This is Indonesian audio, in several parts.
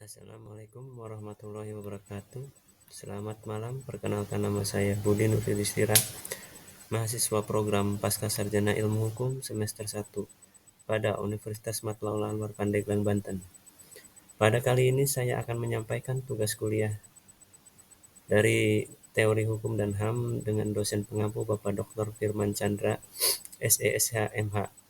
Assalamualaikum warahmatullahi wabarakatuh. Selamat malam, perkenalkan nama saya Budi Nurfidistira, mahasiswa program Pascasarjana Ilmu Hukum semester 1 pada Universitas Matlaul Anwar Pandeglang, Banten. Pada kali ini saya akan menyampaikan tugas kuliah dari Teori Hukum dan HAM dengan dosen pengampu Bapak Dr. Firman Chandra, SESH MH.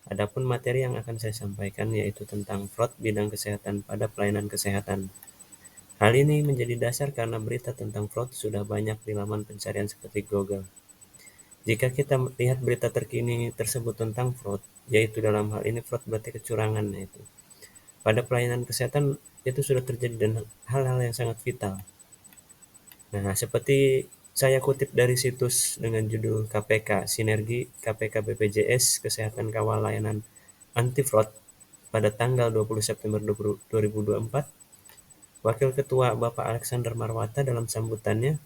Adapun materi yang akan saya sampaikan yaitu tentang fraud bidang kesehatan pada pelayanan kesehatan. Hal ini menjadi dasar karena berita tentang fraud sudah banyak di laman pencarian seperti Google. Jika kita lihat berita terkini tersebut tentang fraud, yaitu dalam hal ini fraud berarti kecurangan, yaitu pada pelayanan kesehatan itu sudah terjadi dan hal-hal yang sangat vital. Nah, seperti saya kutip dari situs dengan judul KPK Sinergi KPK BPJS Kesehatan Kawal Layanan Anti Fraud pada tanggal 20 September 2024, Wakil Ketua Bapak Alexander Marwata dalam sambutannya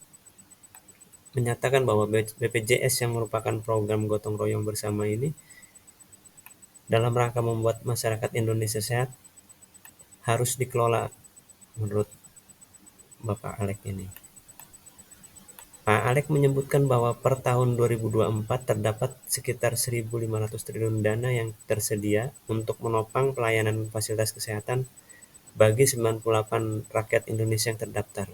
menyatakan bahwa BPJS yang merupakan program gotong royong bersama ini dalam rangka membuat masyarakat Indonesia sehat harus dikelola menurut Bapak Alex ini. Pak Alex menyebutkan bahwa per tahun 2024 terdapat sekitar 1.500 triliun dana yang tersedia untuk menopang pelayanan fasilitas kesehatan bagi 98 rakyat Indonesia yang terdaftar.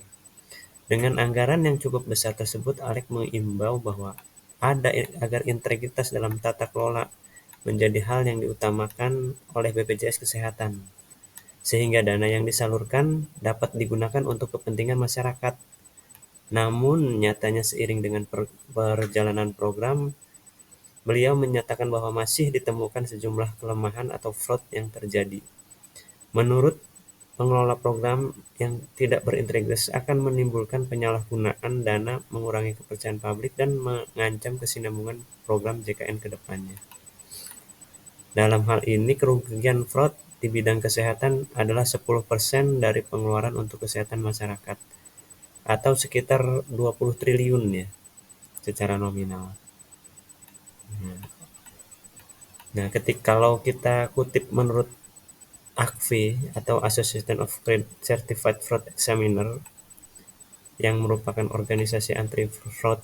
Dengan anggaran yang cukup besar tersebut, Alex mengimbau bahwa agar integritas dalam tata kelola menjadi hal yang diutamakan oleh BPJS Kesehatan, sehingga dana yang disalurkan dapat digunakan untuk kepentingan masyarakat. Namun, nyatanya seiring dengan perjalanan program, beliau menyatakan bahwa masih ditemukan sejumlah kelemahan atau fraud yang terjadi. Menurut pengelola program yang tidak berintegritas akan menimbulkan penyalahgunaan dana, mengurangi kepercayaan publik, dan mengancam kesinambungan program JKN ke depannya. Dalam hal ini, kerugian fraud di bidang kesehatan adalah 10% dari pengeluaran untuk kesehatan masyarakat, atau sekitar 20 triliun ya, secara nominal. Nah, kalau kita kutip menurut ACFE atau Association of Certified Fraud Examiner yang merupakan organisasi anti fraud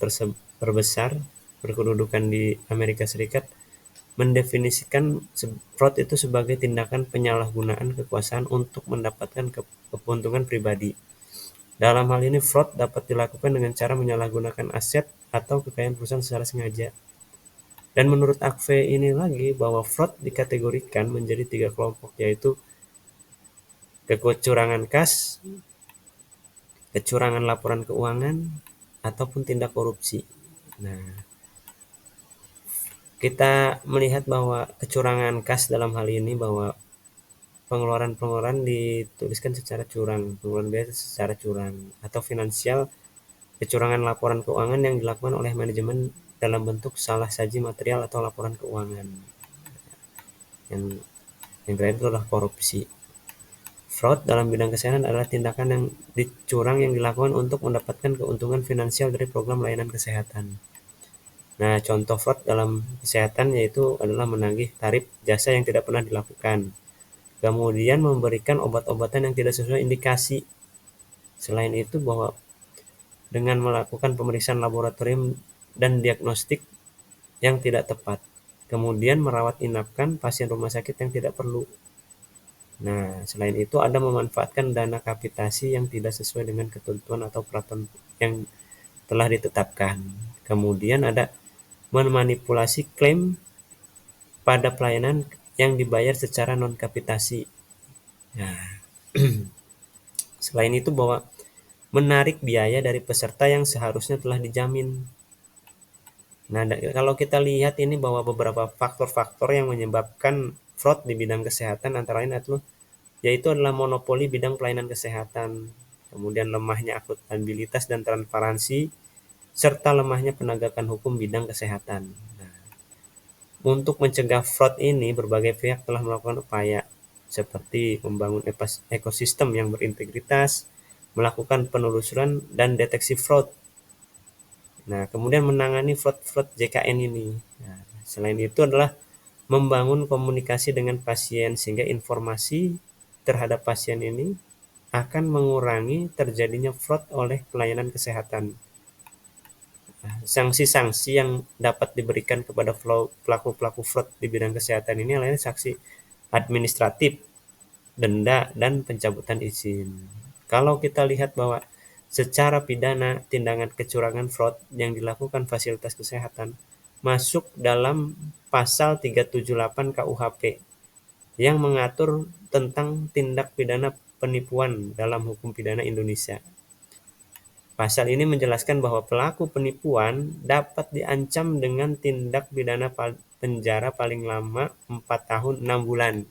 terbesar berkedudukan di Amerika Serikat, mendefinisikan fraud itu sebagai tindakan penyalahgunaan kekuasaan untuk mendapatkan keuntungan pribadi. Dalam hal ini, fraud dapat dilakukan dengan cara menyalahgunakan aset atau kekayaan perusahaan secara sengaja. Dan menurut ACFE ini lagi bahwa fraud dikategorikan menjadi 3 kelompok, yaitu kecurangan kas, kecurangan laporan keuangan, ataupun tindak korupsi. Nah, kita melihat bahwa kecurangan kas dalam hal ini bahwa pengeluaran dituliskan secara curang, pengeluaran biaya secara curang, atau finansial, kecurangan laporan keuangan yang dilakukan oleh manajemen dalam bentuk salah saji material atau laporan keuangan. Yang terakhir itu adalah korupsi. Fraud dalam bidang kesehatan adalah tindakan yang dicurang yang dilakukan untuk mendapatkan keuntungan finansial dari program layanan kesehatan. Nah, contoh fraud dalam kesehatan yaitu adalah menagih tarif jasa yang tidak pernah dilakukan, kemudian memberikan obat-obatan yang tidak sesuai indikasi. Selain itu, bahwa dengan melakukan pemeriksaan laboratorium dan diagnostik yang tidak tepat, kemudian merawat inapkan pasien rumah sakit yang tidak perlu. Nah, selain itu ada memanfaatkan dana kapitasi yang tidak sesuai dengan ketentuan atau peraturan yang telah ditetapkan. Kemudian ada memanipulasi klaim pada pelayanan yang dibayar secara non-kapitasi. Nah, selain itu bahwa menarik biaya dari peserta yang seharusnya telah dijamin. Nah, kalau kita lihat ini bahwa beberapa faktor-faktor yang menyebabkan fraud di bidang kesehatan antara lain yaitu adalah monopoli bidang pelayanan kesehatan, kemudian lemahnya akuntabilitas dan transparansi, serta lemahnya penegakan hukum bidang kesehatan. Nah, untuk mencegah fraud ini, berbagai pihak telah melakukan upaya seperti membangun ekosistem yang berintegritas, melakukan penelusuran dan deteksi fraud. Nah, kemudian menangani fraud JKN ini. Nah, selain itu adalah membangun komunikasi dengan pasien sehingga informasi terhadap pasien ini akan mengurangi terjadinya fraud oleh pelayanan kesehatan. Sanksi-sanksi yang dapat diberikan kepada pelaku-pelaku fraud di bidang kesehatan ini adalah sanksi administratif, denda, dan pencabutan izin. Kalau kita lihat bahwa secara pidana tindakan kecurangan fraud yang dilakukan fasilitas kesehatan masuk dalam pasal 378 KUHP yang mengatur tentang tindak pidana penipuan dalam hukum pidana Indonesia. Pasal ini menjelaskan bahwa pelaku penipuan dapat diancam dengan tindak pidana penjara paling lama 4 tahun 6 bulan.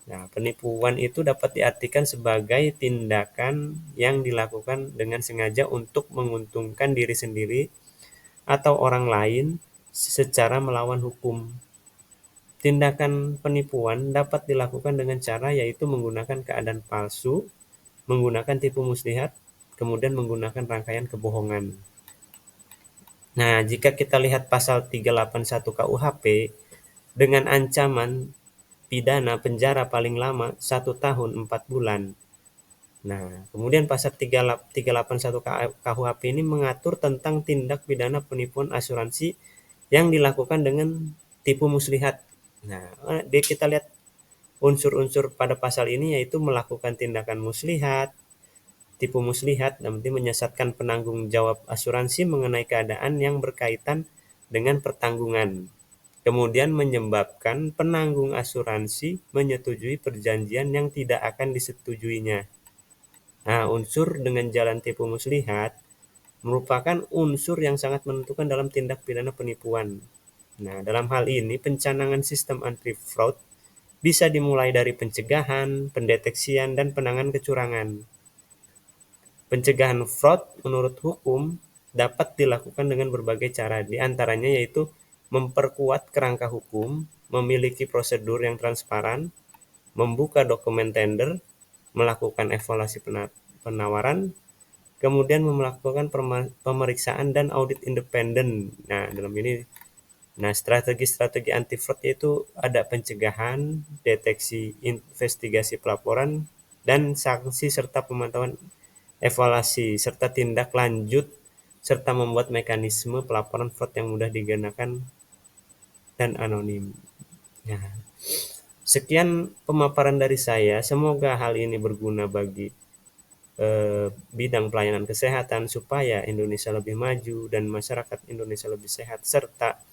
Nah, penipuan itu dapat diartikan sebagai tindakan yang dilakukan dengan sengaja untuk menguntungkan diri sendiri atau orang lain secara melawan hukum. Tindakan penipuan dapat dilakukan dengan cara yaitu menggunakan keadaan palsu, menggunakan tipu muslihat, kemudian menggunakan rangkaian kebohongan. Nah, jika kita lihat pasal 381 KUHP dengan ancaman pidana penjara paling lama 1 tahun 4 bulan. Nah, kemudian pasal 381 KUHP ini mengatur tentang tindak pidana penipuan asuransi yang dilakukan dengan tipu muslihat. Nah, kita lihat unsur-unsur pada pasal ini yaitu melakukan tindakan muslihat, tipu muslihat, nanti menyesatkan penanggung jawab asuransi mengenai keadaan yang berkaitan dengan pertanggungan. Kemudian menyebabkan penanggung asuransi menyetujui perjanjian yang tidak akan disetujuinya. Nah, unsur dengan jalan tipu muslihat merupakan unsur yang sangat menentukan dalam tindak pidana penipuan. Nah, dalam hal ini pencanangan sistem anti-fraud bisa dimulai dari pencegahan, pendeteksian, dan penanganan kecurangan. Pencegahan fraud menurut hukum dapat dilakukan dengan berbagai cara, di antaranya yaitu memperkuat kerangka hukum, memiliki prosedur yang transparan, membuka dokumen tender, melakukan evaluasi penawaran, kemudian melakukan pemeriksaan dan audit independen. Nah, strategi-strategi anti fraud itu ada pencegahan, deteksi, investigasi pelaporan, dan sanksi serta pemantauan evaluasi serta tindak lanjut serta membuat mekanisme pelaporan fraud yang mudah digunakan dan anonim. Nah, sekian pemaparan dari saya. Semoga hal ini berguna bagi bidang pelayanan kesehatan supaya Indonesia lebih maju dan masyarakat Indonesia lebih sehat, serta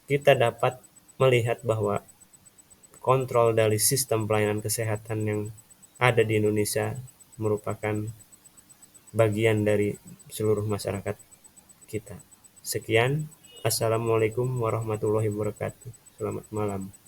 kita dapat melihat bahwa kontrol dari sistem pelayanan kesehatan yang ada di Indonesia merupakan bagian dari seluruh masyarakat kita. Sekian, assalamualaikum warahmatullahi wabarakatuh. Selamat malam.